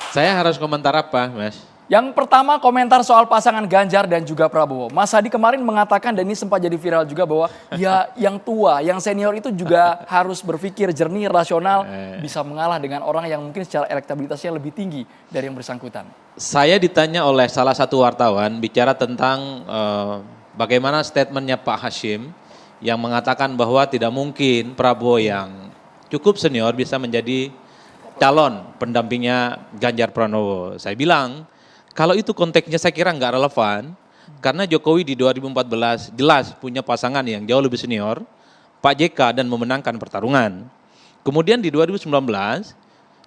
Saya harus komentar apa, Mas? Yang pertama komentar soal pasangan Ganjar dan juga Prabowo. Mas Hadi kemarin mengatakan dan ini sempat jadi viral juga bahwa ya yang tua, yang senior itu juga harus berpikir jernih, rasional, bisa mengalah dengan orang yang mungkin secara elektabilitasnya lebih tinggi dari yang bersangkutan. Saya ditanya oleh salah satu wartawan bicara tentang bagaimana statementnya Pak Hashim yang mengatakan bahwa tidak mungkin Prabowo yang cukup senior bisa menjadi calon pendampingnya Ganjar Pranowo. Saya bilang, kalau itu konteksnya saya kira nggak relevan, karena Jokowi di 2014 jelas punya pasangan yang jauh lebih senior, Pak JK, dan memenangkan pertarungan. Kemudian di 2019,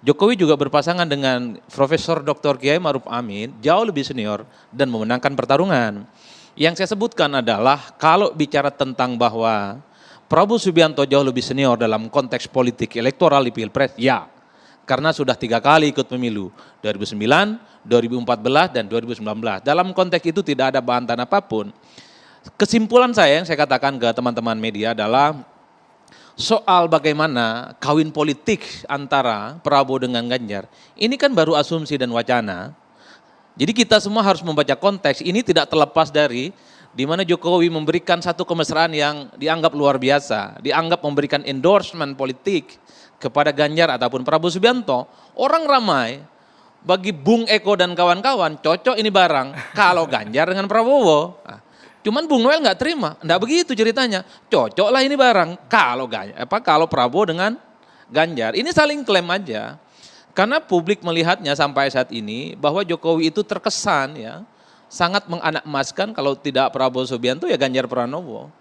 Jokowi juga berpasangan dengan Profesor Dr. Kiai Maruf Amin, jauh lebih senior dan memenangkan pertarungan. Yang saya sebutkan adalah kalau bicara tentang bahwa Prabowo Subianto jauh lebih senior dalam konteks politik elektoral di Pilpres, ya. Karena sudah 3 kali ikut pemilu, 2009, 2014, dan 2019. Dalam konteks itu tidak ada bantahan apapun. Kesimpulan saya yang saya katakan ke teman-teman media adalah soal bagaimana kawin politik antara Prabowo dengan Ganjar. Ini kan baru asumsi dan wacana. Jadi kita semua harus membaca konteks. Ini tidak terlepas dari di mana Jokowi memberikan satu kemesraan yang dianggap luar biasa, dianggap memberikan endorsement politik kepada Ganjar ataupun Prabowo Subianto. Orang ramai, bagi Bung Eko dan kawan-kawan cocok ini barang kalau Ganjar dengan Prabowo. Cuman Bung Noel nggak terima, enggak begitu ceritanya. Cocoklah ini barang kalau Prabowo dengan Ganjar. Ini saling klaim aja. Karena publik melihatnya sampai saat ini bahwa Jokowi itu terkesan ya sangat menganakmaskan kalau tidak Prabowo Subianto ya Ganjar Pranowo.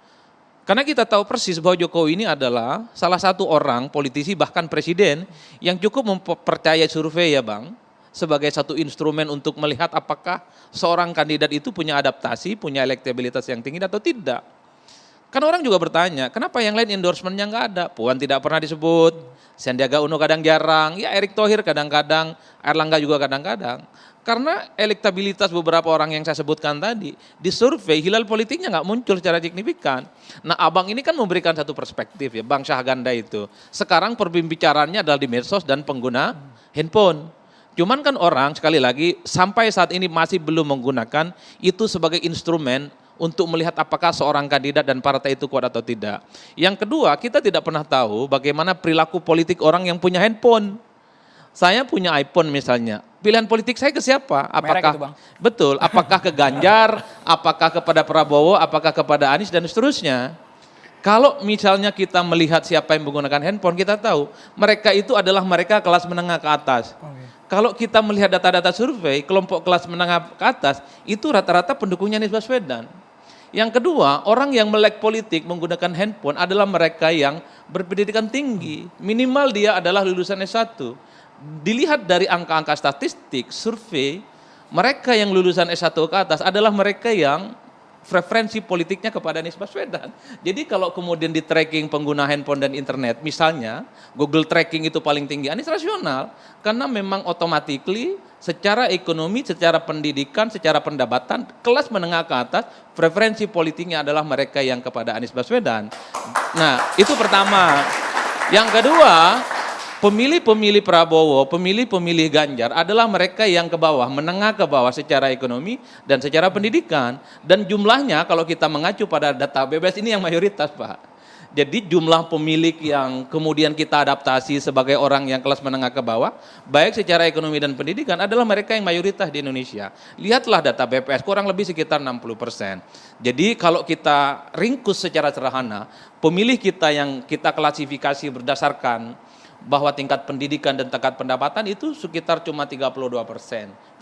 Karena kita tahu persis bahwa Jokowi ini adalah salah satu orang politisi bahkan presiden yang cukup mempercayai survei ya Bang, sebagai satu instrumen untuk melihat apakah seorang kandidat itu punya adaptasi, punya elektabilitas yang tinggi atau tidak. Kan orang juga bertanya, kenapa yang lain endorsementnya nggak ada? Puan tidak pernah disebut, Sandiaga Uno kadang jarang, ya Erick Thohir kadang-kadang, Erlangga juga kadang-kadang. Karena elektabilitas beberapa orang yang saya sebutkan tadi, di survei hilal politiknya nggak muncul secara signifikan. Nah abang ini kan memberikan satu perspektif ya, Bang Syahganda itu. Sekarang perbincangannya adalah di medsos dan pengguna handphone. Cuman kan orang sekali lagi sampai saat ini masih belum menggunakan itu sebagai instrumen untuk melihat apakah seorang kandidat dan partai itu kuat atau tidak. Yang kedua, kita tidak pernah tahu bagaimana perilaku politik orang yang punya handphone. Saya punya iPhone misalnya, pilihan politik saya ke siapa? Apakah Merek itu, Bang. betul? Apakah ke Ganjar? Apakah kepada Prabowo? Apakah kepada Anies dan seterusnya? Kalau misalnya kita melihat siapa yang menggunakan handphone, kita tahu mereka itu adalah mereka kelas menengah ke atas. Kalau kita melihat data-data survei, kelompok kelas menengah ke atas itu rata-rata pendukungnya Anies Baswedan. Yang kedua, orang yang melek politik menggunakan handphone adalah mereka yang berpendidikan tinggi. Minimal dia adalah lulusan S1. Dilihat dari angka-angka statistik, survei, mereka yang lulusan S1 ke atas adalah mereka yang preferensi politiknya kepada Anies Baswedan. Jadi kalau kemudian di tracking pengguna handphone dan internet, misalnya Google tracking itu paling tinggi, Anies rasional. Karena memang automatically secara ekonomi, secara pendidikan, secara pendapatan, kelas menengah ke atas, preferensi politiknya adalah mereka yang kepada Anies Baswedan. Nah itu pertama. Yang kedua, pemilih-pemilih Prabowo, pemilih-pemilih Ganjar adalah mereka yang ke bawah, menengah ke bawah secara ekonomi dan secara pendidikan. Dan jumlahnya kalau kita mengacu pada data BBS ini yang mayoritas Pak. Jadi jumlah pemilih yang kemudian kita adaptasi sebagai orang yang kelas menengah ke bawah, baik secara ekonomi dan pendidikan adalah mereka yang mayoritas di Indonesia. Lihatlah data BPS, kurang lebih sekitar 60%. Jadi kalau kita ringkus secara sederhana, pemilih kita yang kita klasifikasi berdasarkan bahwa tingkat pendidikan dan tingkat pendapatan itu sekitar cuma 32%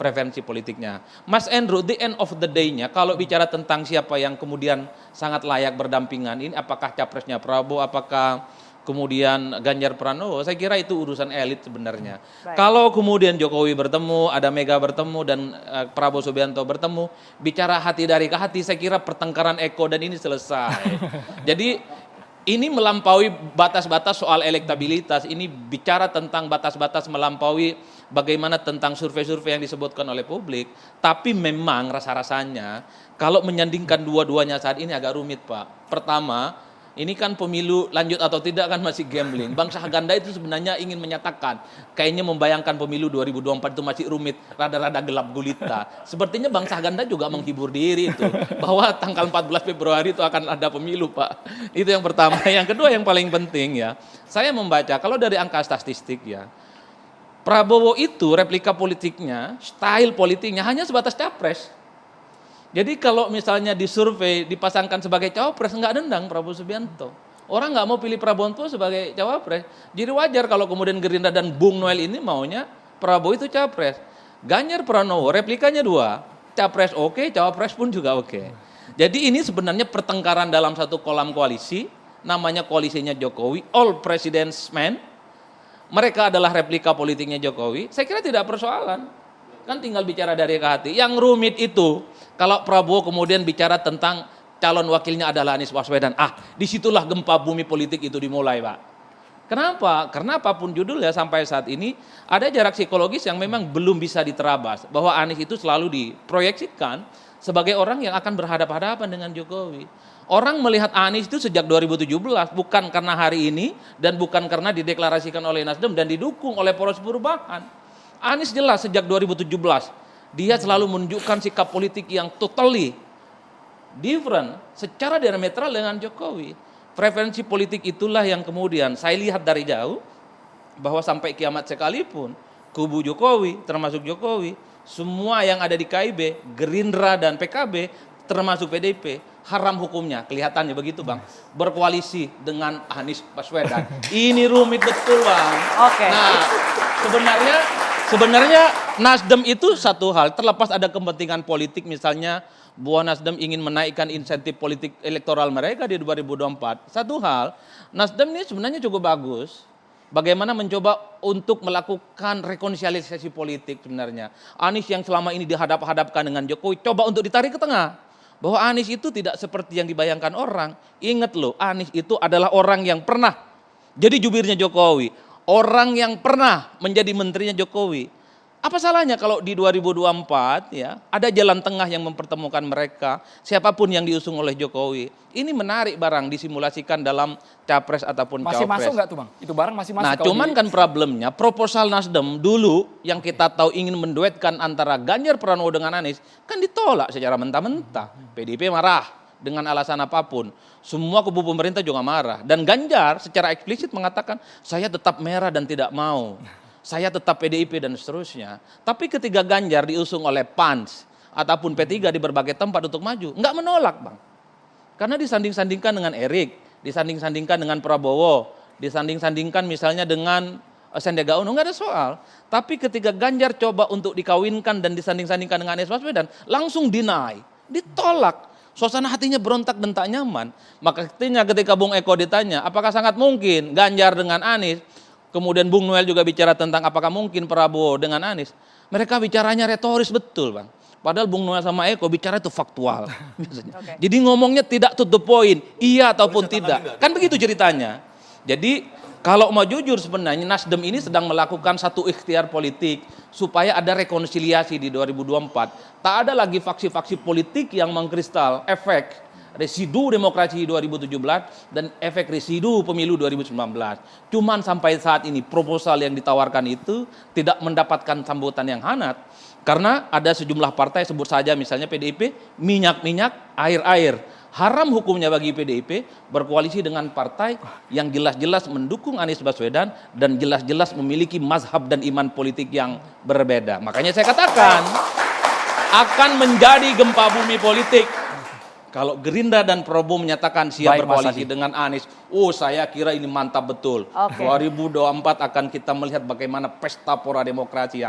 preferensi politiknya. Mas Andrew, the end of the day-nya, kalau bicara tentang siapa yang kemudian sangat layak berdampingan, ini apakah capresnya Prabowo, apakah kemudian Ganjar Pranowo, saya kira itu urusan elit sebenarnya. Kalau kemudian Jokowi bertemu, ada Mega bertemu, dan Prabowo Subianto bertemu, bicara hati dari ke hati, saya kira pertengkaran Eko dan ini selesai. Jadi ini melampaui batas-batas soal elektabilitas, ini bicara tentang batas-batas melampaui bagaimana tentang survei-survei yang disebutkan oleh publik. Tapi memang rasa-rasanya kalau menyandingkan dua-duanya saat ini agak rumit Pak. Pertama, ini kan pemilu lanjut atau tidak kan masih gambling. Bang Syahganda itu sebenarnya ingin menyatakan, kayaknya membayangkan pemilu 2024 itu masih rumit, rada-rada gelap gulita. Sepertinya Bang Syahganda juga menghibur diri itu, bahwa tanggal 14 Februari itu akan ada pemilu, Pak. Itu yang pertama. Yang kedua yang paling penting ya, saya membaca kalau dari angka statistik ya, Prabowo itu replika politiknya, style politiknya hanya sebatas capres. Jadi kalau misalnya disurvei, dipasangkan sebagai cawapres, nggak nendang Prabowo Subianto. Orang nggak mau pilih Prabowo sebagai cawapres. Jadi wajar kalau kemudian Gerindra dan Bung Noel ini maunya Prabowo itu cawapres. Ganjar Pranowo replikanya 2, capres oke, cawapres pun juga oke. Jadi ini sebenarnya pertengkaran dalam satu kolam koalisi, namanya koalisinya Jokowi, all president's men. Mereka adalah replika politiknya Jokowi. Saya kira tidak persoalan. Kan tinggal bicara dari ke hati. Yang rumit itu kalau Prabowo kemudian bicara tentang calon wakilnya adalah Anies Baswedan. Disitulah gempa bumi politik itu dimulai, Pak. Kenapa? Karena apapun judulnya sampai saat ini ada jarak psikologis yang memang belum bisa diterabas. Bahwa Anies itu selalu diproyeksikan sebagai orang yang akan berhadapan-hadapan dengan Jokowi. Orang melihat Anies itu sejak 2017, bukan karena hari ini dan bukan karena dideklarasikan oleh Nasdem dan didukung oleh poros perubahan. Anies jelas sejak 2017, dia selalu menunjukkan sikap politik yang totally different, secara diametral dengan Jokowi. Preferensi politik itulah yang kemudian saya lihat dari jauh, bahwa sampai kiamat sekalipun, kubu Jokowi, termasuk Jokowi, semua yang ada di KIB, Gerindra dan PKB, termasuk PDIP, haram hukumnya, kelihatannya begitu Bang, berkoalisi dengan Anies Baswedan. Ini rumit betul Bang. Oke. Nah, sebenarnya Nasdem itu satu hal, terlepas ada kepentingan politik misalnya bahwa Nasdem ingin menaikkan insentif politik elektoral mereka di 2024. Satu hal, Nasdem ini sebenarnya cukup bagus. Bagaimana mencoba untuk melakukan rekonsiliasi politik sebenarnya. Anies yang selama ini dihadap-hadapkan dengan Jokowi, coba untuk ditarik ke tengah. Bahwa Anies itu tidak seperti yang dibayangkan orang. Ingat loh, Anies itu adalah orang yang pernah jadi jubirnya Jokowi. Orang yang pernah menjadi menterinya Jokowi. Apa salahnya kalau di 2024 ya ada jalan tengah yang mempertemukan mereka, siapapun yang diusung oleh Jokowi. Ini menarik barang disimulasikan dalam capres ataupun Masih cawapres. masuk nggak tuh Bang? Itu barang masih masuk. Nah cuman kan problemnya proposal Nasdem dulu yang kita tahu ingin menduetkan antara Ganjar Pranowo dengan Anies kan ditolak secara mentah-mentah. PDIP marah dengan alasan apapun. Semua kubu pemerintah juga marah. Dan Ganjar secara eksplisit mengatakan saya tetap merah dan tidak mau. Saya tetap PDIP dan seterusnya. Tapi ketika Ganjar diusung oleh PAN ataupun P3 di berbagai tempat untuk maju, nggak menolak Bang. Karena disanding-sandingkan dengan Erik, disanding-sandingkan dengan Prabowo, disanding-sandingkan misalnya dengan Sandiaga Uno, nggak ada soal. Tapi ketika Ganjar coba untuk dikawinkan dan disanding-sandingkan dengan Anies Baswedan, langsung deny, ditolak. Suasana hatinya berontak dan tak nyaman. Maka ketika Bung Eko ditanya, apakah sangat mungkin Ganjar dengan Anies, kemudian Bung Noel juga bicara tentang apakah mungkin Prabowo dengan Anies. Mereka bicaranya retoris betul Bang. Padahal Bung Noel sama Eko bicara itu faktual. Okay. Jadi ngomongnya tidak to the point, iya ataupun tidak. Kan begitu ceritanya. Jadi kalau mau jujur sebenarnya Nasdem ini sedang melakukan satu ikhtiar politik supaya ada rekonsiliasi di 2024. Tak ada lagi faksi-faksi politik yang mengkristal efek residu demokrasi 2017 dan efek residu pemilu 2019. Cuman sampai saat ini proposal yang ditawarkan itu tidak mendapatkan sambutan yang hangat. Karena ada sejumlah partai, sebut saja misalnya PDIP, minyak-minyak, air-air. Haram hukumnya bagi PDIP berkoalisi dengan partai yang jelas-jelas mendukung Anies Baswedan dan jelas-jelas memiliki mazhab dan iman politik yang berbeda. Makanya saya katakan akan menjadi gempa bumi politik. Kalau Gerindra dan Prabowo menyatakan siap berkoalisi dengan Anies, saya kira ini mantap betul. 2024 akan kita melihat bagaimana pesta pora demokrasi yang